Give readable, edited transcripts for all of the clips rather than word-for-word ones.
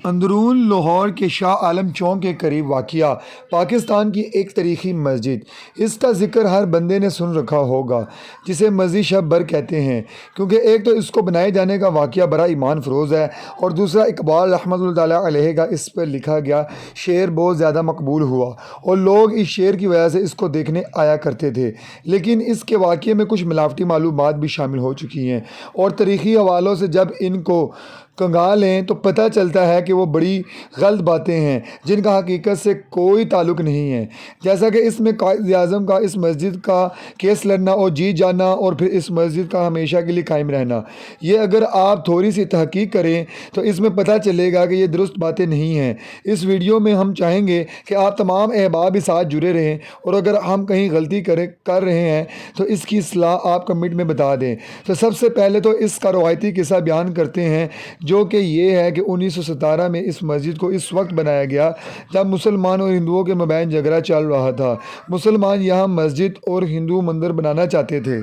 اندرون لاہور کے شاہ عالم چوک کے قریب واقع پاکستان کی ایک تاریخی مسجد، اس کا ذکر ہر بندے نے سن رکھا ہوگا، جسے مسجد شب بر کہتے ہیں، کیونکہ ایک تو اس کو بنائے جانے کا واقعہ بڑا ایمان فروز ہے، اور دوسرا اقبال رحمۃ اللہ تعالیٰ علیہ کا اس پر لکھا گیا شعر بہت زیادہ مقبول ہوا، اور لوگ اس شعر کی وجہ سے اس کو دیکھنے آیا کرتے تھے۔ لیکن اس کے واقعے میں کچھ ملاوٹی معلومات بھی شامل ہو چکی ہیں، اور تاریخی حوالوں سے جب ان کو کنگالیں تو پتہ چلتا ہے کہ وہ بڑی غلط باتیں ہیں جن کا حقیقت سے کوئی تعلق نہیں ہے، جیسا کہ اس میں قائد اعظم کا اس مسجد کا کیس لڑنا اور جیت جانا، اور پھر اس مسجد کا ہمیشہ کے لیے قائم رہنا۔ یہ اگر آپ تھوڑی سی تحقیق کریں تو اس میں پتہ چلے گا کہ یہ درست باتیں نہیں ہیں۔ اس ویڈیو میں ہم چاہیں گے کہ آپ تمام احباب بھی ساتھ جڑے رہیں، اور اگر ہم کہیں غلطی کر رہے ہیں تو اس کی اصلاح آپ کمنٹ میں بتا دیں۔ تو سب سے پہلے تو اس کا روایتی قصہ بیان کرتے ہیں، جو کہ یہ ہے کہ 1917 میں اس مسجد کو اس وقت بنایا گیا جب مسلمان اور ہندوؤں کے مابین جھگڑا چل رہا تھا۔ مسلمان یہاں مسجد اور ہندو مندر بنانا چاہتے تھے۔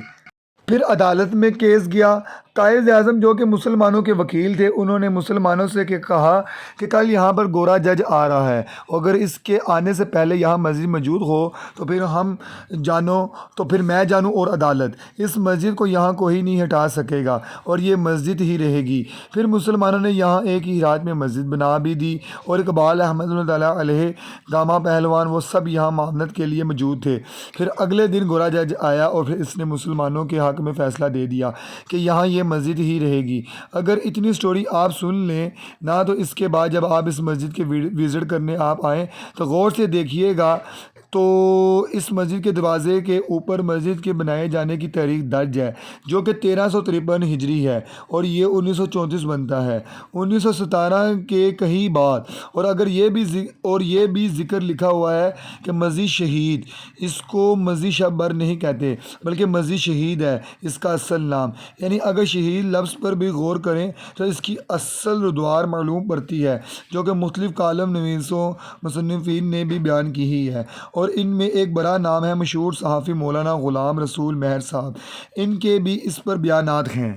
پھر عدالت میں کیس گیا۔ قائد اعظم جو کہ مسلمانوں کے وکیل تھے، انہوں نے مسلمانوں سے کہا کہ کل یہاں پر گورا جج آ رہا ہے، اگر اس کے آنے سے پہلے یہاں مسجد موجود ہو تو پھر میں جانوں اور عدالت اس مسجد کو یہاں کوئی نہیں ہٹا سکے گا، اور یہ مسجد ہی رہے گی۔ پھر مسلمانوں نے یہاں ایک ہی رات میں مسجد بنا بھی دی، اور اقبال احمد اللہ تعالیٰ علیہ، گاما پہلوان، وہ سب یہاں معاونت کے لیے موجود تھے۔ پھر اگلے دن گورا جج آیا اور پھر اس نے مسلمانوں کے حق میں فیصلہ دے دیا کہ یہاں یہ مسجد ہی رہے گی۔ اگر اتنی سٹوری آپ سن لیں نا، تو اس کے بعد جب آپ اس مسجد کے وزٹ کرنے آپ آئیں تو غور سے دیکھیے گا تو اس مسجد کے دروازے کے اوپر مسجد کے بنائے جانے کی تاریخ درج ہے، جو کہ 1353 ہجری ہے، اور یہ 1934 بنتا ہے، 1917 کے کہیں بعد۔ اور اگر یہ بھی ذکر لکھا ہوا ہے کہ مسجد شہید، اس کو مسجد شب بر نہیں کہتے بلکہ مسجد شہید ہے اس کا اصل نام، یعنی اگر شہید لفظ پر بھی غور کریں تو اس کی اصل ردوار معلوم پڑتی ہے، جو کہ مختلف کالم نویسوں مصنفین نے بھی بیان کی ہی ہے، اور ان میں ایک بڑا نام ہے مشہور صحافی مولانا غلام رسول مہر صاحب، ان کے بھی اس پر بیانات ہیں،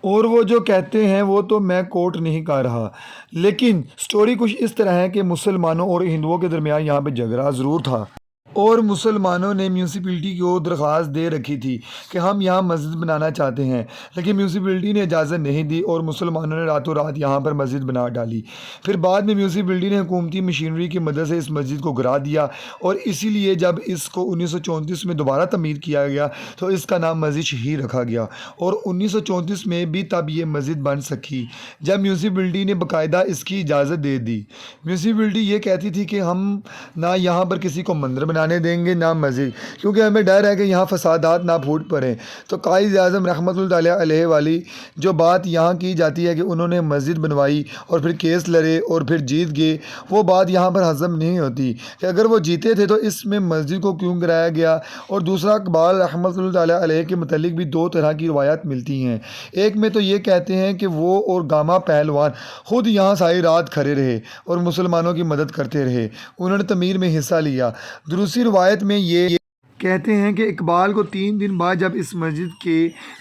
اور وہ جو کہتے ہیں وہ تو میں کوٹ نہیں کر رہا، لیکن سٹوری کچھ اس طرح ہے کہ مسلمانوں اور ہندوؤں کے درمیان یہاں پہ جھگڑا ضرور تھا، اور مسلمانوں نے میونسپلٹی کو درخواست دے رکھی تھی کہ ہم یہاں مسجد بنانا چاہتے ہیں، لیکن میونسپلٹی نے اجازت نہیں دی، اور مسلمانوں نے راتوں رات یہاں پر مسجد بنا ڈالی۔ پھر بعد میں میونسپلٹی نے حکومتی مشینری کی مدد سے اس مسجد کو گرا دیا، اور اسی لیے جب اس کو 1934 میں دوبارہ تعمیر کیا گیا تو اس کا نام مسجد شہید رکھا گیا، اور 1934 میں بھی تب یہ مسجد بن سکی جب میونسپلٹی نے باقاعدہ اس کی اجازت دے دی۔ میونسپلٹی یہ کہتی تھی کہ ہم نہ یہاں پر کسی کو مندر بنانے دیں گے نہ مسجد، کیونکہ ہمیں ڈر ہے کہ یہاں فسادات نہ پھوٹ پڑیں۔ تو قائد اعظم رحمۃ اللہ تعالیٰ علیہ والی جو بات یہاں کی جاتی ہے کہ انہوں نے مسجد بنوائی اور پھر کیس لڑے اور پھر جیت گئے، وہ بات یہاں پر ہضم نہیں ہوتی کہ اگر وہ جیتے تھے تو اس میں مسجد کو کیوں گرایا گیا۔ اور دوسرا، اقبال رحمۃ اللہ تعالیٰ علیہ کے متعلق بھی دو طرح کی روایات ملتی ہیں۔ ایک میں تو یہ کہتے ہیں کہ وہ اور گاما پہلوان خود یہاں ساری رات کھڑے رہے اور مسلمانوں کی مدد کرتے رہے، انہوں نے تعمیر میں حصہ لیا۔ دوسری روایت میں یہ کہتے ہیں کہ اقبال کو 3 دن بعد جب اس مسجد کے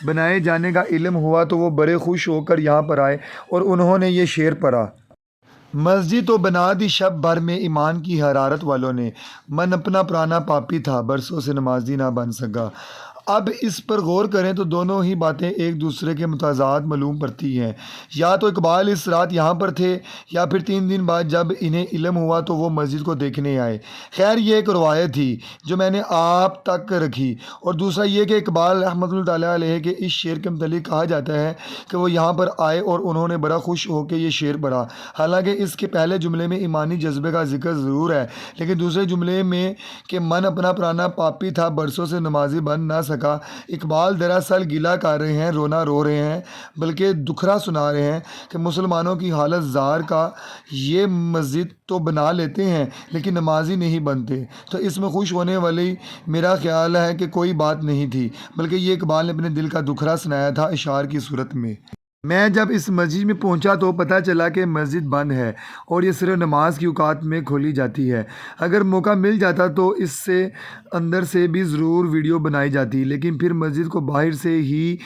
بنائے جانے کا علم ہوا تو وہ بڑے خوش ہو کر یہاں پر آئے اور انہوں نے یہ شعر پڑھا: مسجد تو بنا دی شب بھر میں ایمان کی حرارت والوں نے، من اپنا پرانا پاپی تھا برسوں سے نمازی نہ بن سکا۔ اب اس پر غور کریں تو دونوں ہی باتیں ایک دوسرے کے متضاد معلوم پڑتی ہیں، یا تو اقبال اس رات یہاں پر تھے یا پھر 3 دن بعد جب انہیں علم ہوا تو وہ مسجد کو دیکھنے آئے۔ خیر، یہ ایک روایت تھی جو میں نے آپ تک رکھی، اور دوسرا یہ کہ اقبال رحمۃ اللہ تعالیٰ علیہ کے اس شعر کے متعلق کہا جاتا ہے کہ وہ یہاں پر آئے اور انہوں نے بڑا خوش ہو کے یہ شعر پڑھا۔ حالانکہ اس کے پہلے جملے میں ایمانی جذبے کا ذکر ضرور ہے، لیکن دوسرے جملے میں کہ من اپنا پرانا پاپی تھا برسوں سے نمازی بن نہ سکا، اقبال دراصل گلہ کر رہے ہیں، رونا رو رہے ہیں، بلکہ دکھرا سنا رہے ہیں کہ مسلمانوں کی حالت زار کا یہ مسجد تو بنا لیتے ہیں لیکن نمازی نہیں بنتے۔ تو اس میں خوش ہونے والی میرا خیال ہے کہ کوئی بات نہیں تھی، بلکہ یہ اقبال نے اپنے دل کا دکھرا سنایا تھا اشعار کی صورت میں۔ میں جب اس مسجد میں پہنچا تو پتہ چلا کہ مسجد بند ہے اور یہ صرف نماز کی اوقات میں کھولی جاتی ہے۔ اگر موقع مل جاتا تو اس سے اندر سے بھی ضرور ویڈیو بنائی جاتی، لیکن پھر مسجد کو باہر سے ہی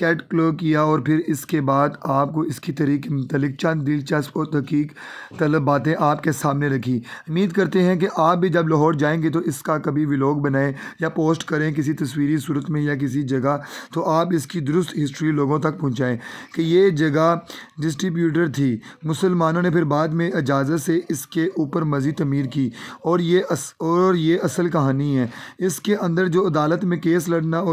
کیٹلوگ کیا اور پھر اس کے بعد آپ کو اس کی تحریک کے متعلق چند دلچسپ اور تحقیق طلب باتیں آپ کے سامنے رکھی۔ امید کرتے ہیں کہ آپ بھی جب لاہور جائیں گے تو اس کا کبھی ولاگ بنائیں یا پوسٹ کریں کسی تصویری صورت میں یا کسی جگہ، تو آپ اس کی درست ہسٹری لوگوں تک پہنچائیں کہ یہ جگہ ڈسٹریبیوٹر تھی۔ مسلمانوں نے پھر بعد میں اجازت سے اس کے اوپر مزید تعمیر کی، اور یہ اصل کہانی ہے۔ اس کے اندر جو عدالت میں کیس لڑنا اور